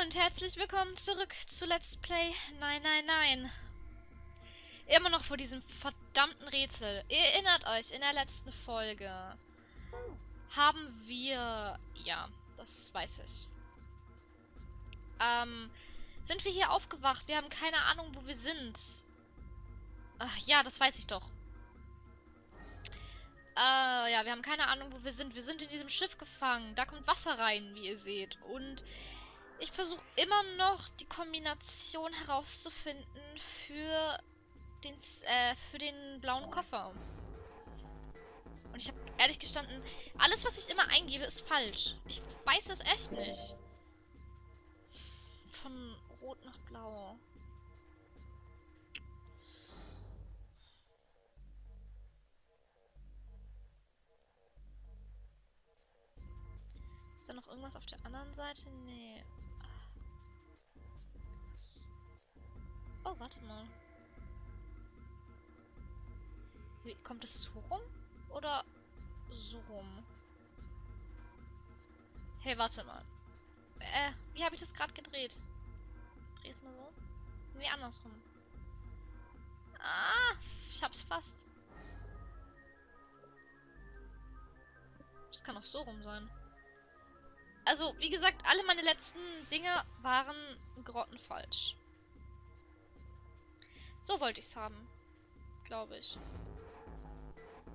und herzlich willkommen zurück zu Let's Play. Nein, nein, nein. Immer noch vor diesem verdammten Rätsel. Ihr erinnert euch, in der letzten Folge haben wir... Ja, das weiß ich. Sind wir hier aufgewacht? Wir haben keine Ahnung, wo wir sind. Ach ja, das weiß ich doch. Ja, wir haben keine Ahnung, wo wir sind. Wir sind in diesem Schiff gefangen. Da kommt Wasser rein, wie ihr seht. Und ich versuche immer noch die Kombination herauszufinden für den blauen Koffer. Und ich habe ehrlich gestanden, alles, was ich immer eingebe, ist falsch. Ich weiß es echt nicht. Von Rot nach Blau. Ist da noch irgendwas auf der anderen Seite? Nee. Oh, warte mal. Wie, kommt es so rum? Oder so rum? Hey, warte mal. Wie habe ich das gerade gedreht? Dreh es mal so. Nee, andersrum. Ah, ich hab's fast. Das kann auch so rum sein. Also, wie gesagt, alle meine letzten Dinge waren grottenfalsch. So wollte ich's haben. Glaube ich.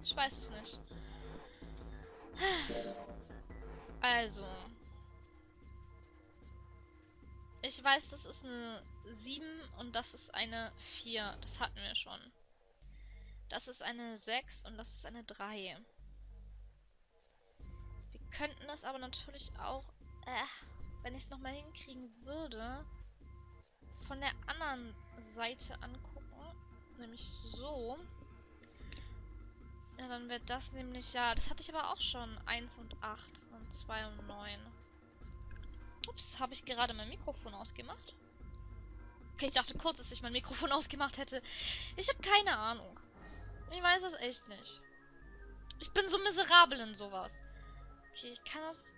Ich weiß es nicht. Also. Ich weiß, das ist eine 7 und das ist eine 4. Das hatten wir schon. Das ist eine 6 und das ist eine 3. Wir könnten das aber natürlich auch, wenn ich es nochmal hinkriegen würde, von der anderen Seite angucken. Nämlich so. Ja, dann wäre das nämlich, ja, das hatte ich aber auch schon. 1 und 8 und 2 und 9. Ups, habe ich gerade mein Mikrofon ausgemacht? Okay, ich dachte kurz, dass ich mein Mikrofon ausgemacht hätte. Ich habe keine Ahnung. Ich weiß es echt nicht. Ich bin so miserabel in sowas. Okay, ich kann das...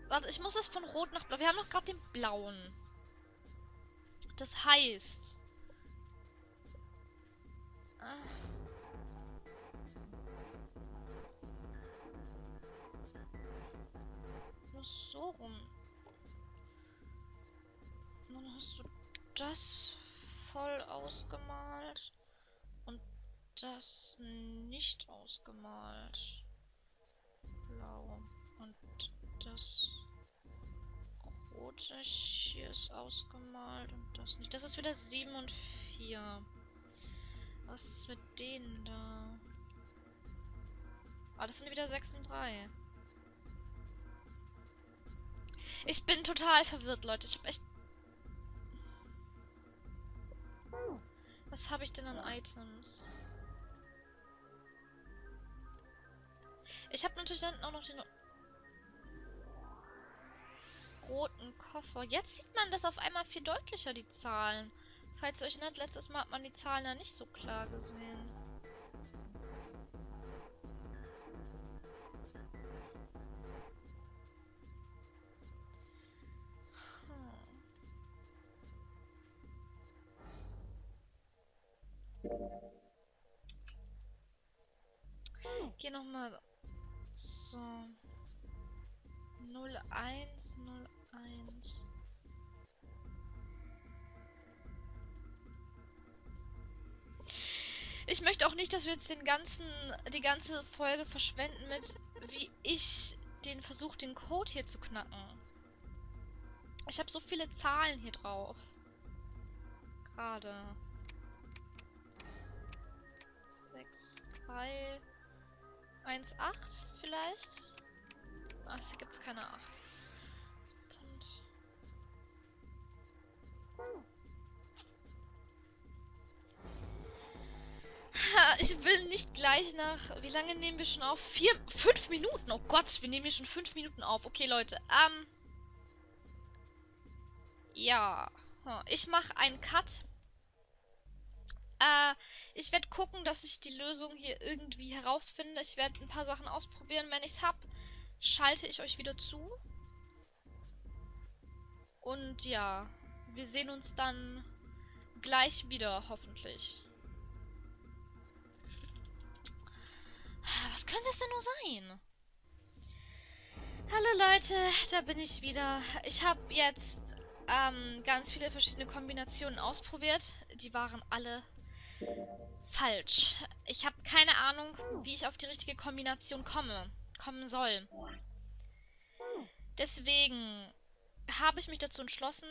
Warte, ich muss das von Rot nach Blau. Wir haben doch gerade den Blauen. Das heißt... Muss so rum. Und dann hast du das voll ausgemalt. Und das nicht ausgemalt. Blau. Und das rote hier ist ausgemalt und das nicht. Das ist wieder 7 und 4. Was ist mit denen da? Ah, das sind wieder 6 und 3. Ich bin total verwirrt, Leute. Ich hab echt... Was habe ich denn an Items? Ich habe natürlich dann auch noch den roten Koffer. Jetzt sieht man das auf einmal viel deutlicher, die Zahlen. Falls ihr euch erinnert, letztes Mal hat man die Zahlen ja nicht so klar gesehen. Geh nochmal so 01. Ich möchte auch nicht, dass wir jetzt die ganze Folge verschwenden mit, wie ich versuche, den Code hier zu knacken. Ich habe so viele Zahlen hier drauf. Gerade. 6, 3, 1, 8 vielleicht? Ach, hier gibt es keine 8. Verdammt. Ich will nicht gleich nach... Wie lange nehmen wir schon auf? 5 Minuten? Oh Gott, wir nehmen hier schon 5 Minuten auf. Okay, Leute. Ja. Ich mache einen Cut. Ich werde gucken, dass ich die Lösung hier irgendwie herausfinde. Ich werde ein paar Sachen ausprobieren. Wenn ich es habe, schalte ich euch wieder zu. Und ja, wir sehen uns dann gleich wieder, hoffentlich. Was könnte es denn nur sein? Hallo Leute, da bin ich wieder. Ich habe jetzt ganz viele verschiedene Kombinationen ausprobiert. Die waren alle falsch. Ich habe keine Ahnung, wie ich auf die richtige Kombination kommen soll. Deswegen habe ich mich dazu entschlossen,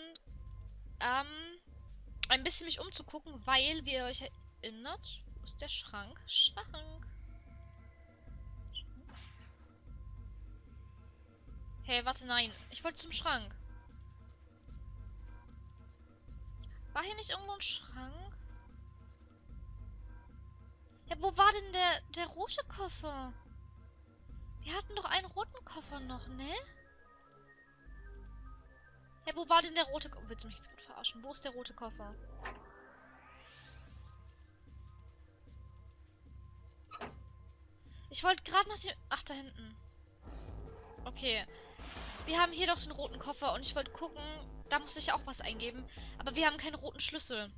ein bisschen mich umzugucken, weil, wie ihr euch erinnert, wo ist der Schrank? Schrank. Hey, warte, nein. Ich wollte zum Schrank. War hier nicht irgendwo ein Schrank? Ja, wo war denn der rote Koffer? Wir hatten doch einen roten Koffer noch, ne? Ja, wo war denn der rote Koffer? Willst du mich jetzt gerade verarschen? Wo ist der rote Koffer? Ich wollte gerade nach dem... Ach, da hinten. Okay. Wir haben hier doch den roten Koffer und ich wollte gucken... Da muss ich auch was eingeben. Aber wir haben keinen roten Schlüssel.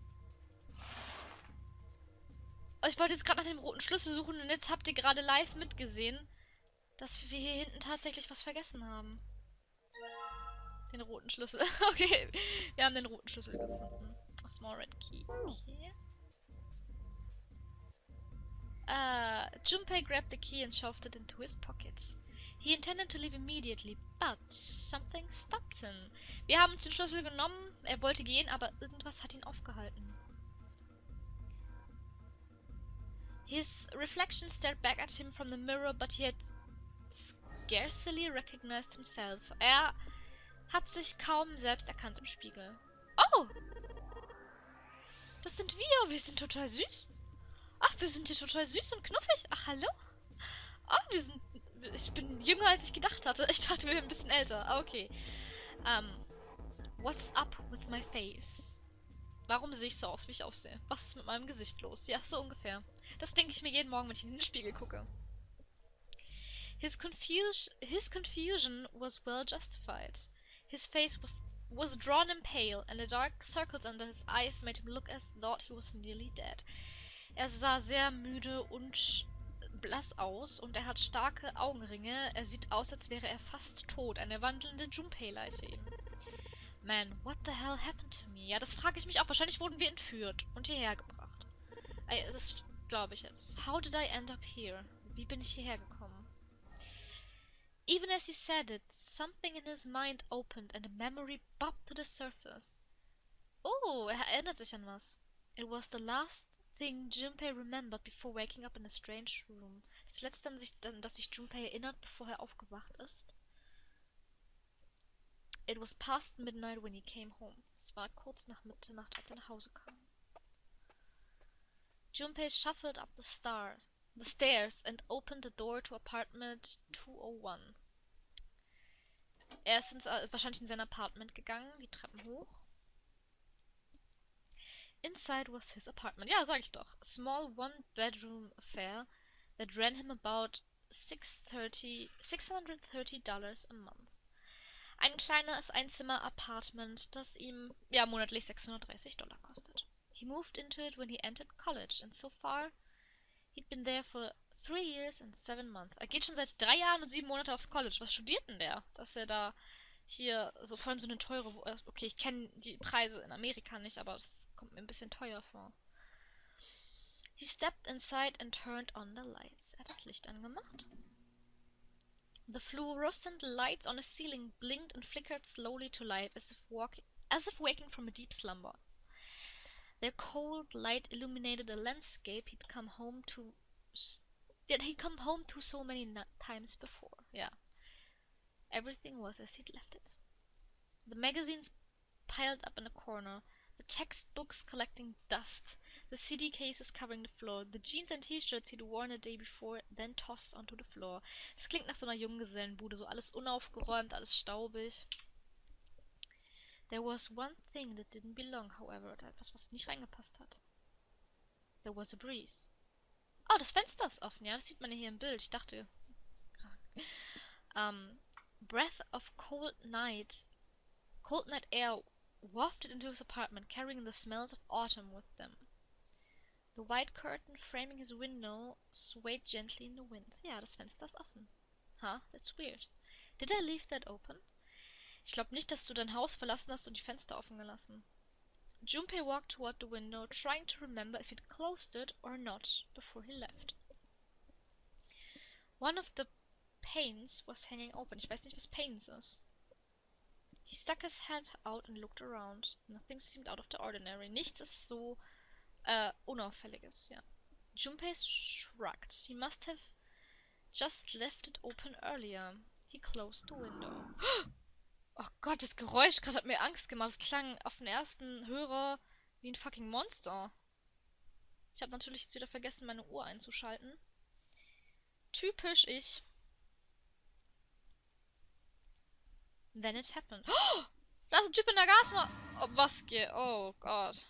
Ich wollte jetzt gerade nach dem roten Schlüssel suchen und jetzt habt ihr gerade live mitgesehen, dass wir hier hinten tatsächlich was vergessen haben. Den roten Schlüssel. Okay, wir haben den roten Schlüssel gefunden. A small red key. Okay. Junpei grabbed the key and shoved it into his pocket. He intended to leave immediately, but something stopped him. Wir haben uns den Schlüssel genommen, er wollte gehen, aber irgendwas hat ihn aufgehalten. His reflection stared back at him from the mirror, but he had scarcely recognized himself. Er hat sich kaum selbst erkannt im Spiegel. Oh! Das sind wir! Wir sind total süß! Ach, wir sind hier total süß und knuffig! Ach, hallo! Oh, ich bin jünger, als ich gedacht hatte. Ich dachte, wir wären ein bisschen älter. Ah, okay. What's up with my face? Warum sehe ich so aus, wie ich aussehe? Was ist mit meinem Gesicht los? Ja, so ungefähr. Das denke ich mir jeden Morgen, wenn ich in den Spiegel gucke. His confusion was well justified. His face was drawn and pale, and the dark circles under his eyes made him look as though he was nearly dead. Er sah sehr müde und blass aus und er hat starke Augenringe. Er sieht aus, als wäre er fast tot. Eine wandelnde Junpei-Leiche eben. Man, what the hell happened to me? Ja, das frage ich mich auch. Wahrscheinlich wurden wir entführt und hierher gebracht. Das glaube ich jetzt. How did I end up here? Wie bin ich hierher gekommen? Even as he said it, something in his mind opened and a memory popped to the surface. Oh, er erinnert sich an was. It was the last thing Junpei remembered before waking up in a strange room. Das letzte, das sich Junpei erinnert, bevor er aufgewacht ist. It was past midnight when he came home. Es war kurz nach Mitternacht, als er nach Hause kam. Junpei shuffled up the stairs and opened the door to apartment 201. Er ist wahrscheinlich in sein Apartment gegangen, die Treppen hoch. Inside was his apartment. Ja, sag ich doch. A small one-bedroom affair that ran him about $630 a month. Ein kleines Einzimmer-Apartment, das ihm monatlich $630 kostet. He moved into it when he entered college, and so far he'd been there for 3 years and 7 months. Er geht schon seit 3 Jahren und 7 Monate aufs College. Was studiert denn der? Dass er da hier so vor allem so eine teure... Okay, ich kenne die Preise in Amerika nicht, aber das kommt mir ein bisschen teuer vor. He stepped inside and turned on the lights. Er hat das Licht angemacht. The fluorescent lights on the ceiling blinked and flickered slowly to life as if waking from a deep slumber. Their cold light illuminated a landscape he'd come home to so many times before. Yeah. Everything was as he'd left it. The magazines piled up in a corner, the textbooks collecting dust, the CD cases covering the floor, the jeans and T-Shirts he'd worn the day before, then tossed onto the floor. Das klingt nach so einer Junggesellenbude, so alles unaufgeräumt, alles staubig. There was one thing that didn't belong, however, etwas, was nicht reingepasst hat. There was a breeze. Oh, das Fenster ist offen, ja, das sieht man ja hier im Bild. Ich dachte... breath of cold night Cold night air wafted into his apartment, carrying the smells of autumn with them. The white curtain framing his window swayed gently in the wind. Ja, das Fenster ist offen. Huh, that's weird. Did I leave that open? Ich glaube nicht, dass du dein Haus verlassen hast und die Fenster offen gelassen. Junpei walked toward the window, trying to remember if he'd closed it or not before he left. One of the panes was hanging open. Ich weiß nicht, was panes ist. He stuck his head out and looked around. Nothing seemed out of the ordinary. Nichts ist so Unauffälliges, ja. Junpei shrugged. He must have just left it open earlier. He closed the window. Oh Gott, das Geräusch gerade hat mir Angst gemacht. Es klang auf den ersten Hörer wie ein fucking Monster. Ich habe natürlich jetzt wieder vergessen, meine Uhr einzuschalten. Typisch ich. Then it happened. Oh, da ist ein Typ in der Gasmaske. Oh, was geht? Oh Gott.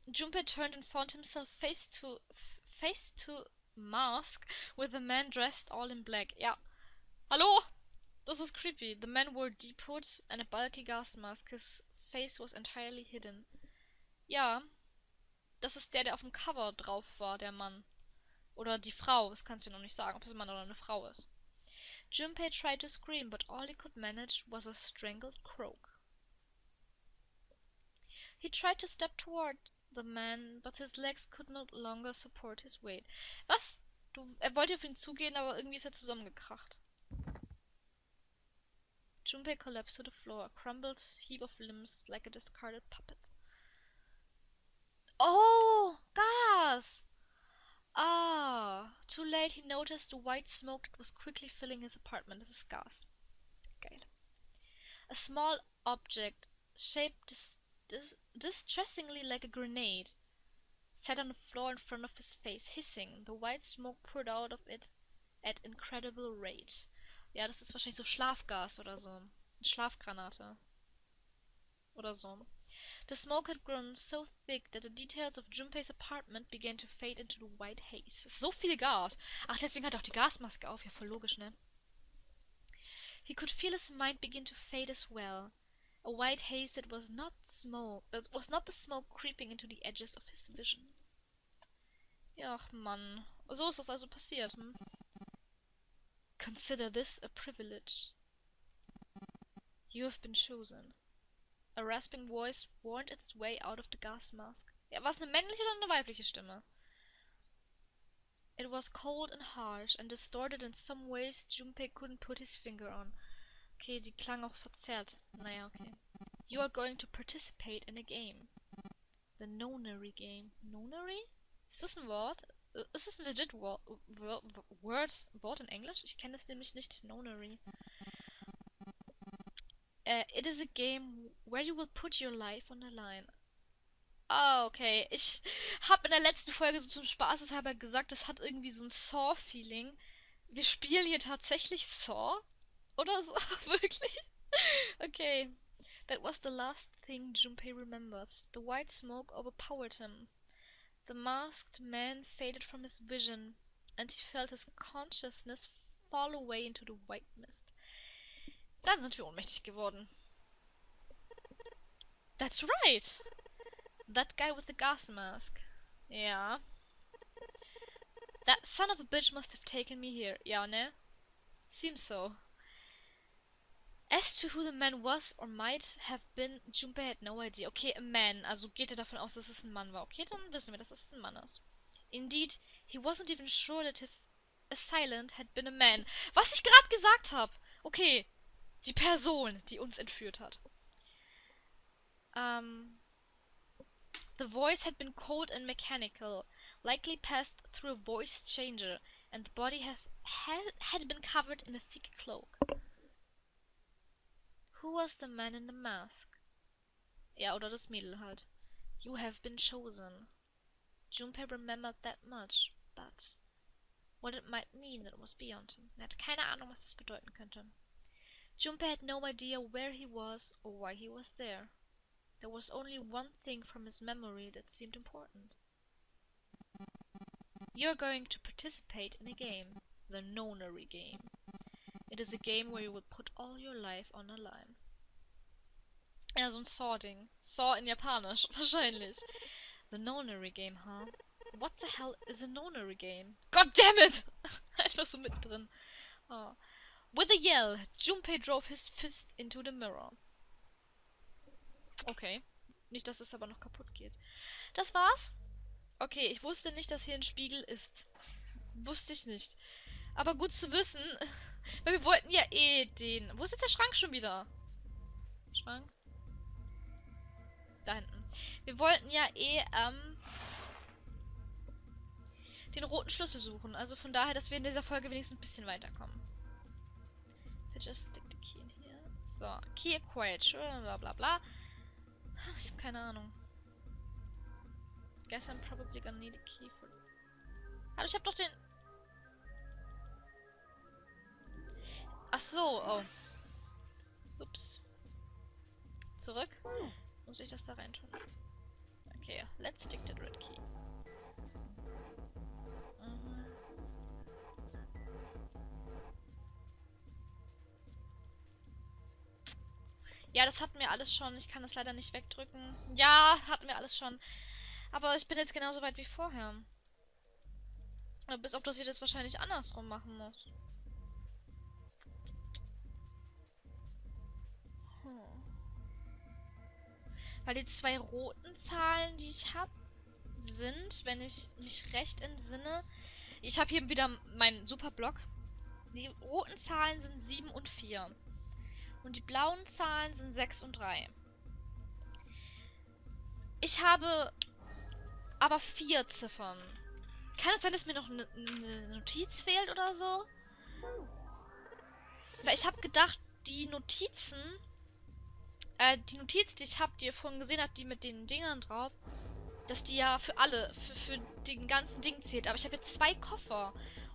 Junpei turned and found himself face to mask with a man dressed all in black. Ja. Hallo? Das ist creepy. The man wore deep hood and a bulky gas mask. His face was entirely hidden. Ja. Das ist der auf dem Cover drauf war, der Mann. Oder die Frau. Das kannst du noch nicht sagen, ob es ein Mann oder eine Frau ist. Junpei tried to scream, but all he could manage was a strangled croak. He tried to step toward the man, but his legs could no longer support his weight. Was? Er wollte auf ihn zugehen, aber irgendwie ist er zusammengekracht. Junpei collapsed to the floor, a crumbled heap of limbs like a discarded puppet. Oh, gas! Ah, too late he noticed the white smoke that was quickly filling his apartment. Das ist Gas. Geil. A small object, shaped distressingly like a grenade, sat on the floor in front of his face, hissing. The white smoke poured out of it at incredible rate. Ja, das ist wahrscheinlich so Schlafgas oder so. Eine Schlafgranate. Oder so. The smoke had grown so thick that the details of Junpei's apartment began to fade into the white haze. So viel Gas. Ach, deswegen hat er auch die Gasmaske auf. Ja, voll logisch, ne? He could feel his mind begin to fade as well. A white haze that was not the smoke creeping into the edges of his vision. Ja, ach Mann. So ist das also passiert, hm? Consider this a privilege. You have been chosen. A rasping voice warned its way out of the gas mask. Ja, war es eine männliche oder eine weibliche Stimme? It was cold and harsh and distorted in some ways Junpei couldn't put his finger on. Okay, die klang auch verzerrt. Naja, okay. You are going to participate in a game. The nonary game. Nonary? Ist das ein Wort? Ist das ein legit Wort in Englisch? Ich kenne es nämlich nicht. Nonary. It is a game where you will put your life on the line. Ah, okay. Ich habe in der letzten Folge so zum Spaßeshalber gesagt, das hat irgendwie so ein Saw-Feeling. Wir spielen hier tatsächlich Saw? Oder so? Wirklich? Okay. That was the last thing Junpei remembered. The white smoke overpowered him. The masked man faded from his vision, and he felt his consciousness fall away into the white mist. Dann sind wir ohnmächtig geworden. That's right! That guy with the gas mask. Ja. That son of a bitch must have taken me here. Ja, ne? Seems so. As to who the man was or might have been, Junpei had no idea. Okay, a man. Also geht er davon aus, dass es ein Mann war. Okay, dann wissen wir, dass es ein Mann ist. Indeed, he wasn't even sure that his assailant had been a man. Was ich gerade gesagt habe! Okay, die Person, die uns entführt hat. The voice had been cold and mechanical, likely passed through a voice changer, and the body had been covered in a thick cloak. Who was the man in the mask? Ja, oder das Mädel halt. You have been chosen. Junpei remembered that much, but what it might mean, that was beyond him. Er hat keine Ahnung, was das bedeuten könnte. Junpei had no idea where he was or why he was there. There was only one thing from his memory that seemed important. You're going to participate in a game, the nonary game. It is a game where you will put all your life on the line. Ja, so ein Saw-Ding. Saw in Japanisch, wahrscheinlich. The Nonary Game, huh? What the hell is a Nonary Game? God damn it! Einfach so mittendrin. Oh. With a yell, Junpei drove his fist into the mirror. Okay. Nicht, dass es aber noch kaputt geht. Das war's? Okay, ich wusste nicht, dass hier ein Spiegel ist. Wusste ich nicht. Aber gut zu wissen, weil wir wollten ja eh den... Wo ist jetzt der Schrank schon wieder? Schrank? Da hinten. Wir wollten ja eh, den roten Schlüssel suchen. Also von daher, dass wir in dieser Folge wenigstens ein bisschen weiterkommen. Just stick the key in here. So, key acquired, bla bla bla. Ich habe keine Ahnung. Guess I'm probably gonna need a key for... Hallo, ich hab doch den... Ach so, oh. Ups. Zurück. Muss ich das da rein tun? Okay, let's stick the red key. Ja, das hatten wir alles schon. Ich kann das leider nicht wegdrücken. Ja, hatten wir alles schon. Aber ich bin jetzt genauso weit wie vorher. Bis auf, dass ich das wahrscheinlich andersrum machen muss. Weil die 2 roten Zahlen, die ich habe, sind, wenn ich mich recht entsinne... Ich habe hier wieder meinen Superblock. Die roten Zahlen sind 7 und 4. Und die blauen Zahlen sind 6 und 3. Ich habe aber 4 Ziffern. Kann es sein, dass mir noch eine Notiz fehlt oder so? Weil ich habe gedacht, die Notizen... die Notiz, die ich habe, die ihr vorhin gesehen habt, die mit den Dingern drauf, dass die ja für alle, für den ganzen Ding zählt. Aber ich habe jetzt 2 Koffer.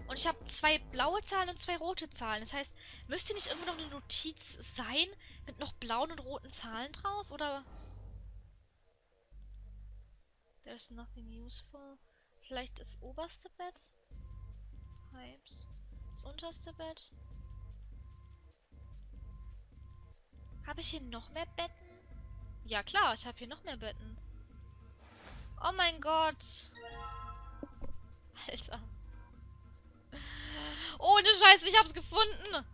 Und ich habe 2 blaue Zahlen und 2 rote Zahlen. Das heißt, müsste nicht irgendwo noch eine Notiz sein mit noch blauen und roten Zahlen drauf? Oder... There's nothing useful. Vielleicht das oberste Bett? Pipes. Das unterste Bett? Habe ich hier noch mehr Betten? Ja klar, ich habe hier noch mehr Betten. Oh mein Gott. Alter. Ohne Scheiße, ich hab's gefunden.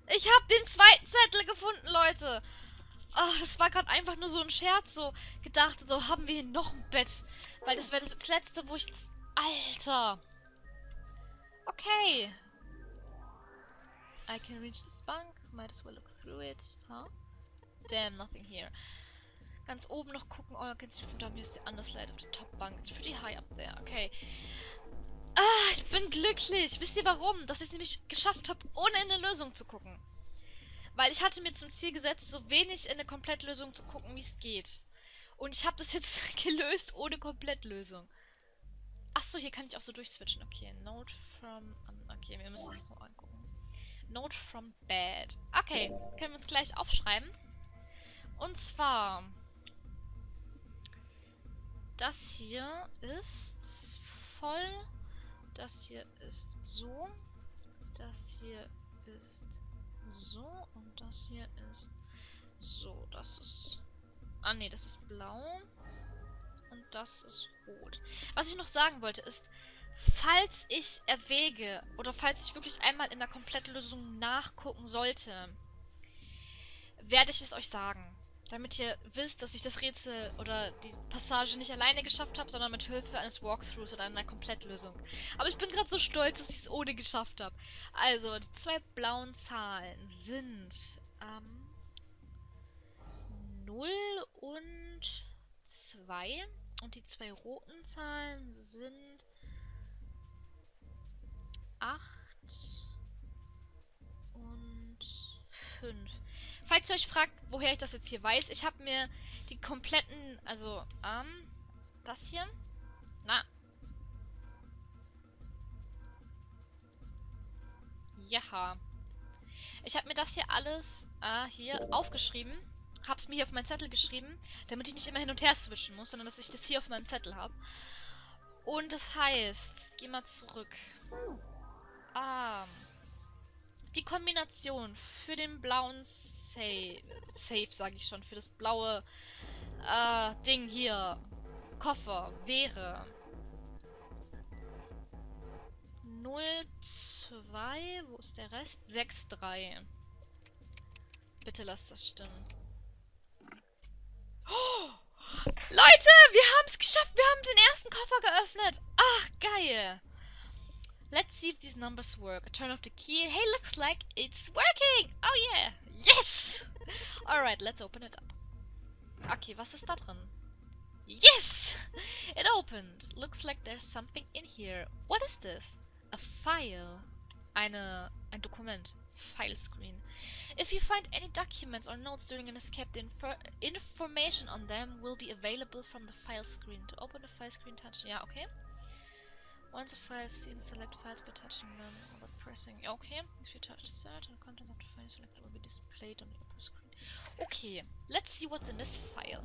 Ich hab den zweiten Zettel gefunden, Leute. Oh, das war gerade einfach nur so ein Scherz. So gedacht, so haben wir hier noch ein Bett. Weil das wäre das letzte, wo ich... Alter. Okay. I can reach this bunk. Might as well look through it. Huh? Damn, nothing here. Ganz oben noch gucken. Oh, can see from down here is the underslide of the top bunk. It's pretty high up there. Okay. Ah, ich bin glücklich. Wisst ihr warum? Dass ich es nämlich geschafft habe, ohne in eine Lösung zu gucken. Weil ich hatte mir zum Ziel gesetzt, so wenig in eine Komplettlösung zu gucken, wie es geht. Und ich habe das jetzt gelöst ohne Komplettlösung. Achso, hier kann ich auch so durchswitchen. Okay, Note from... Okay, wir müssen das so angucken. Note from bed. Okay, können wir uns gleich aufschreiben. Und zwar... Das hier ist voll. Das hier ist so. Das hier ist so. Und das hier ist so. Das ist... Ah, nee, das ist blau. Und das ist rot. Was ich noch sagen wollte ist, falls ich erwäge oder falls ich wirklich einmal in der Komplettlösung nachgucken sollte, werde ich es euch sagen. Damit ihr wisst, dass ich das Rätsel oder die Passage nicht alleine geschafft habe, sondern mit Hilfe eines Walkthroughs oder einer Komplettlösung. Aber ich bin gerade so stolz, dass ich es ohne geschafft habe. Also, die 2 blauen Zahlen sind 0 und 2. Und die 2 roten Zahlen sind 8 und 5. Falls ihr euch fragt, woher ich das jetzt hier weiß, ich habe mir die kompletten, also, das hier, ja, ich habe mir das hier alles, hier aufgeschrieben, habe es mir hier auf meinen Zettel geschrieben, damit ich nicht immer hin und her switchen muss, sondern dass ich das hier auf meinem Zettel habe. Und das heißt, geh mal zurück. Die Kombination für den blauen Safe sage ich schon, für das blaue Ding hier, Koffer, wäre 02, wo ist der Rest? 63. Bitte lasst das stimmen. Oh, Leute, wir haben es geschafft. Wir haben den ersten Koffer geöffnet. Ach, geil. Let's see if these numbers work. I turn off the key. Hey, looks like it's working. Oh yeah. Yes. Alright, let's open it up. Okay, was ist da drin? Yes! It opened. Looks like there's something in here. What is this? A file. Ein Dokument. File screen. If you find any documents or notes during an escape, the information on them will be available from the file screen. To open the file screen, touch... Ja, okay. Once a file is seen, select files by touching them or by pressing... Okay. If you touch search, the content of the file selected will be displayed on the upper screen. Okay. Let's see what's in this file.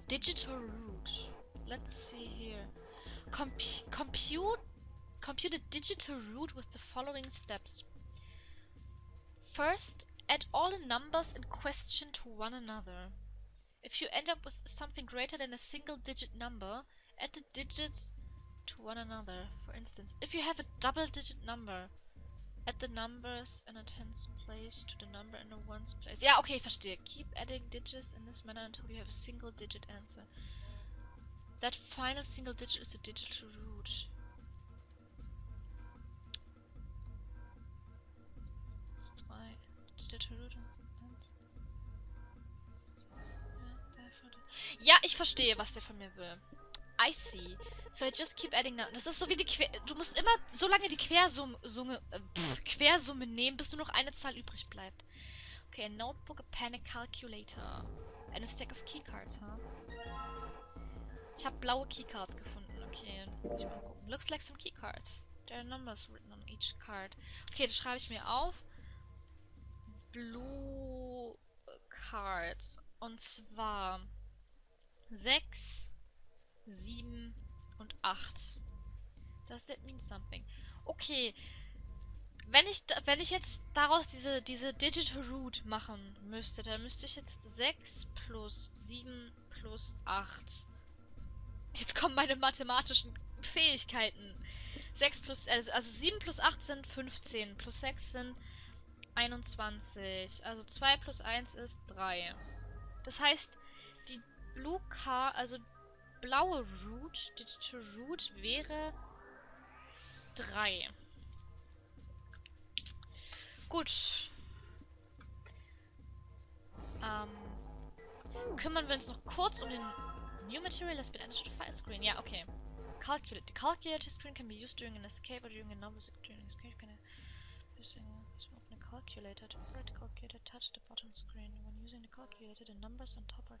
Digital root. Let's see here. Compute a digital root with the following steps. First, add all the numbers in question to one another. If you end up with something greater than a single-digit number, add the digits to one another. For instance, if you have a double-digit number, add the numbers in a tens place to the number in a ones place. Ja, okay, verstehe. Keep adding digits in this manner until you have a single-digit answer. That final single digit is the digital root. Ja, ich verstehe, was der von mir will. I see. So I just keep adding now. Das ist so wie die Du musst immer so lange die Quersumme nehmen, bis nur noch eine Zahl übrig bleibt. Okay, a notebook, a pen, a calculator. And a stack of keycards, huh? Ich habe blaue Keycards gefunden. Okay, muss ich mal gucken. Looks like some keycards. There are numbers written on each card. Okay, das schreibe ich mir auf. Blue Cards. Und zwar 6, 7 und 8. Does that mean something? Okay. Wenn ich jetzt daraus diese Digital Root machen müsste, dann müsste ich jetzt 6 plus 7 plus 8. Jetzt kommen meine mathematischen Fähigkeiten. 6 plus, also 7 plus 8 sind 15, plus 6 sind 21. Also 2 plus 1 ist 3. Das heißt, die Blue Card, also blaue Root, Digital Root wäre 3. Gut. Kümmern wir uns noch kurz um den New Material has been added to the file screen. Ja, okay. Calculate. The calculator screen can be used during an escape or during a novel during an escape. Open a calculator. To operate the calculator, touch the bottom screen. When using the calculator, the numbers on top are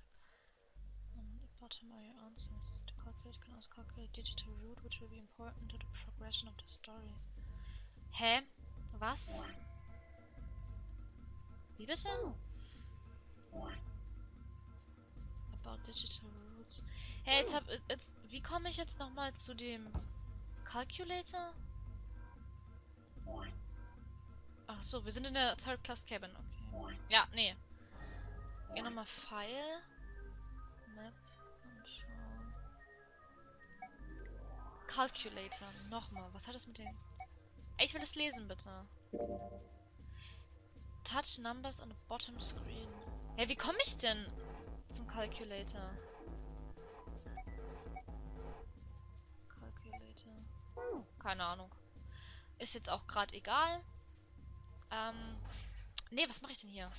on the bottom are your answers. The calculator can also calculate digital root, which will be important to the progression of the story. Hä? Was? Wie bitte? About digital roots. Hey, wie komme ich jetzt nochmal zu dem Calculator? Ach so, wir sind in der Third Class Cabin, okay. Ja, nee. Geh nochmal File. Map. Anschauen. Calculator. Nochmal. Was hat das mit den... Ey, ich will das lesen, bitte. Touch numbers on the bottom screen. Hey, wie komme ich denn zum Calculator? Keine Ahnung. Ist jetzt auch gerade egal. Nee, was mache ich denn hier?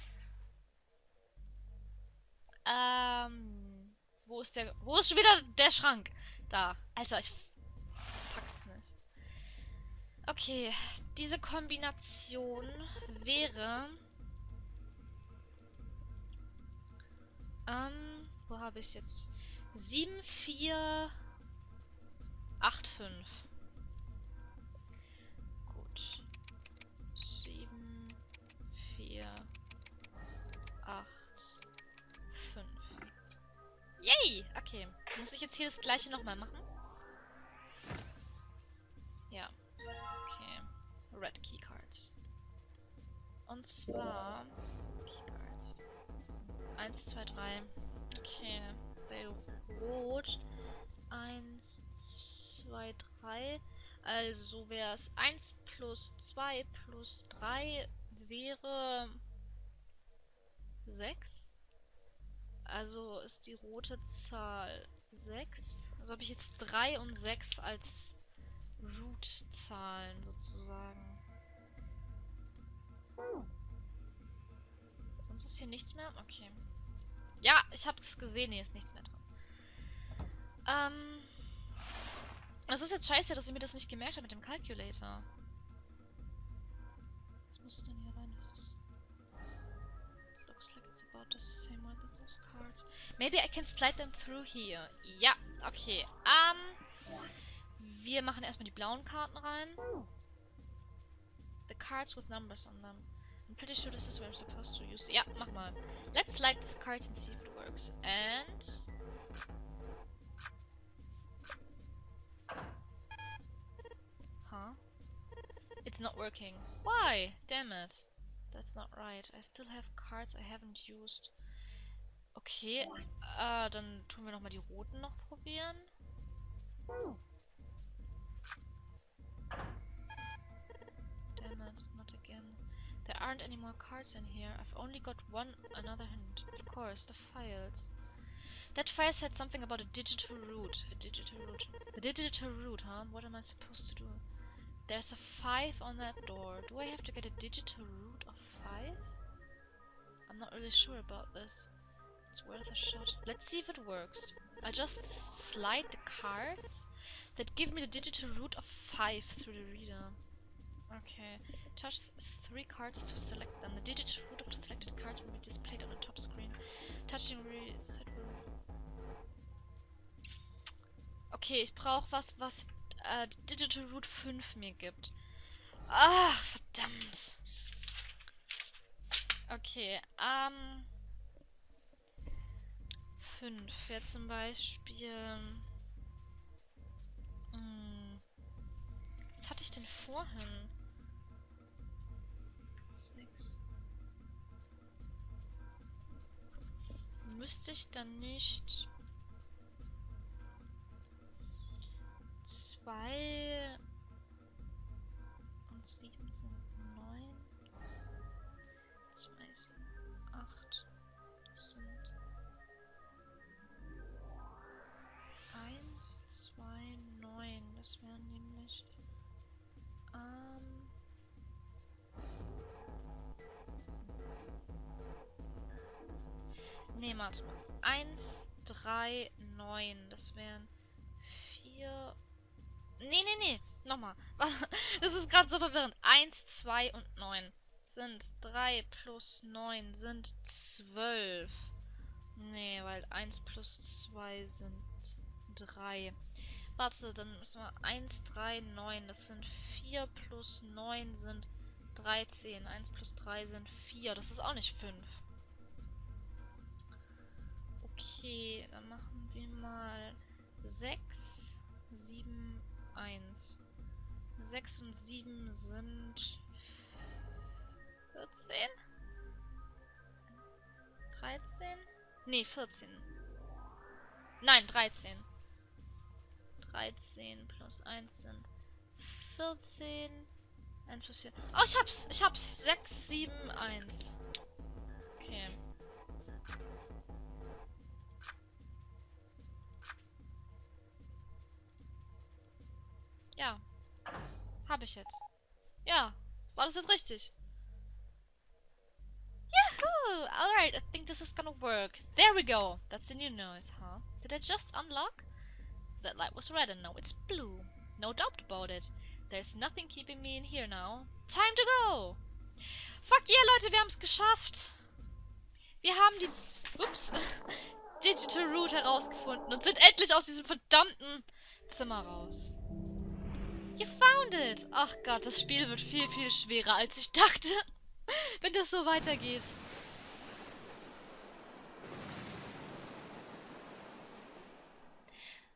Wo ist schon wieder der Schrank? Da. Alter, ich pack's nicht. Okay, diese Kombination wäre... wo habe ich jetzt? 7, 4, 8, 5. Gut. 7, 4, 8, 5. Yay! Okay. Muss ich jetzt hier das gleiche nochmal machen? Ja. Okay. Red Keycards. Und zwar... Keycards. 1, 2, 3. Okay. Bei Rot 1, 2, 3. Also wäre es 1 plus 2 plus 3 wäre 6. Also ist die rote Zahl 6. Also habe ich jetzt 3 und 6 als Root-Zahlen sozusagen. Sonst ist hier nichts mehr? Okay. Ja, ich habe es gesehen, hier ist nichts mehr drin. Es ist jetzt scheiße, dass ich mir das nicht gemerkt habe mit dem Calculator. Was muss es denn hier rein? Das ist... Looks like it's about the same way as those cards. Maybe I can slide them through here. Ja, okay. Wir machen erstmal die blauen Karten rein. The cards with numbers on them. I'm pretty sure this is where I'm supposed to use it. Ja, mach mal. Let's slide these cards and see if it works. And... Huh? It's not working. Why? Damn it. That's not right. I still have cards I haven't used. Okay, dann tun wir nochmal die roten noch probieren. Damn it, not again. There aren't any more cards in here. I've only got another hint. Of course, the files. That file said something about a digital root. A digital root. The digital root, huh? What am I supposed to do? There's a 5 on that door. Do I have to get a digital root of 5? I'm not really sure about this. It's worth a shot. Let's see if it works. I just slide the cards that give me the digital root of 5 through the reader. Okay. Touch 3 cards to select them. The digital root of the selected card will be displayed on the top screen. Touching reset root. Okay, ich brauche was Digital Root 5 mir gibt. Ach, verdammt. Okay, 5 wäre zum Beispiel... Was hatte ich denn vorhin? 6. Müsste ich dann nicht... 2 und 7 sind 9. 2 sind 8. Das sind 1, 2, 9. Das wären nämlich ne, warte mal. 1, 3, 9. Das wären 4. Nee. Nochmal. Das ist gerade so verwirrend. 1, 2 und 9 sind 3 plus 9 sind 12. Nee, weil 1 plus 2 sind 3. Warte, dann müssen wir 1, 3, 9. Das sind 4 plus 9 sind 13. 1 plus 3 sind 4. Das ist auch nicht 5. Okay, dann machen wir mal 6, 7, 1. 6 und 7 sind 14? 13? Nee, 14. Nein, 13. 13 plus 1 sind 14. 1 plus 4. Oh, ich hab's. 6, 7, 1. Okay. Ja. Habe ich jetzt. Ja. War das jetzt richtig? Yahoo! Alright, I think this is gonna work. There we go. That's the new noise, huh? Did I just unlock? That light was red and now it's blue. No doubt about it. There's nothing keeping me in here now. Time to go! Fuck yeah, Leute, wir haben es geschafft. Wir haben die... Ups. Digital Root herausgefunden und sind endlich aus diesem verdammten Zimmer raus. You found it! Ach Gott, das Spiel wird viel, viel schwerer, als ich dachte. Wenn das so weitergeht.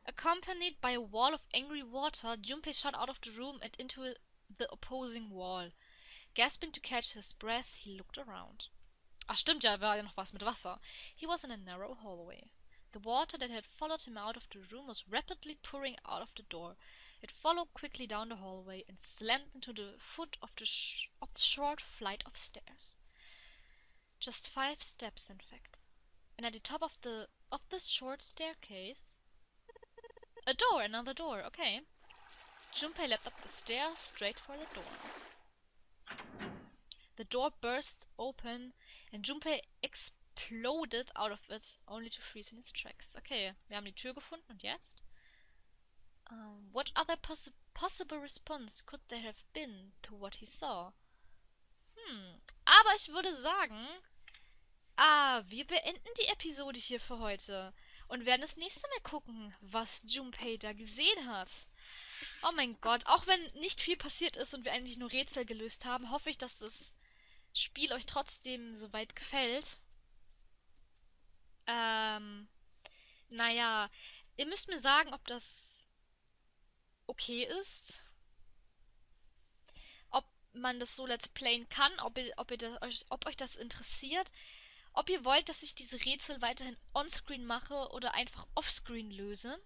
Accompanied by a wall of angry water, Junpei shot out of the room and into the opposing wall. Gasping to catch his breath, he looked around. Ach stimmt, ja, war ja noch was mit Wasser. He was in a narrow hallway. The water that had followed him out of the room was rapidly pouring out of the door. It followed quickly down the hallway and slammed into the foot of the short flight of stairs. Just 5 steps, in fact. And at the top of this short staircase, a door, another door. Okay. Junpei leapt up the stairs straight for the door. The door burst open and Junpei exploded out of it, only to freeze in his tracks. Okay, wir haben die Tür gefunden und jetzt? What other possible response could there have been to what he saw? Aber ich würde sagen, wir beenden die Episode hier für heute und werden das nächste Mal gucken, was Junpei da gesehen hat. Oh mein Gott, auch wenn nicht viel passiert ist und wir eigentlich nur Rätsel gelöst haben, hoffe ich, dass das Spiel euch trotzdem soweit gefällt. Naja, ihr müsst mir sagen, ob das okay ist. Ob man das so let's playen kann, ob euch das interessiert. Ob ihr wollt, dass ich diese Rätsel weiterhin onscreen mache oder einfach offscreen löse.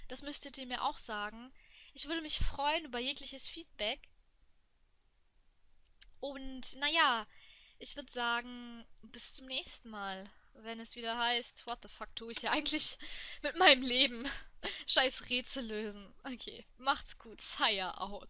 Das müsstet ihr mir auch sagen. Ich würde mich freuen über jegliches Feedback. Und naja, ich würde sagen, bis zum nächsten Mal. Wenn es wieder heißt, what the fuck tue ich hier eigentlich mit meinem Leben? Scheiß Rätsel lösen. Okay, macht's gut. Saya out.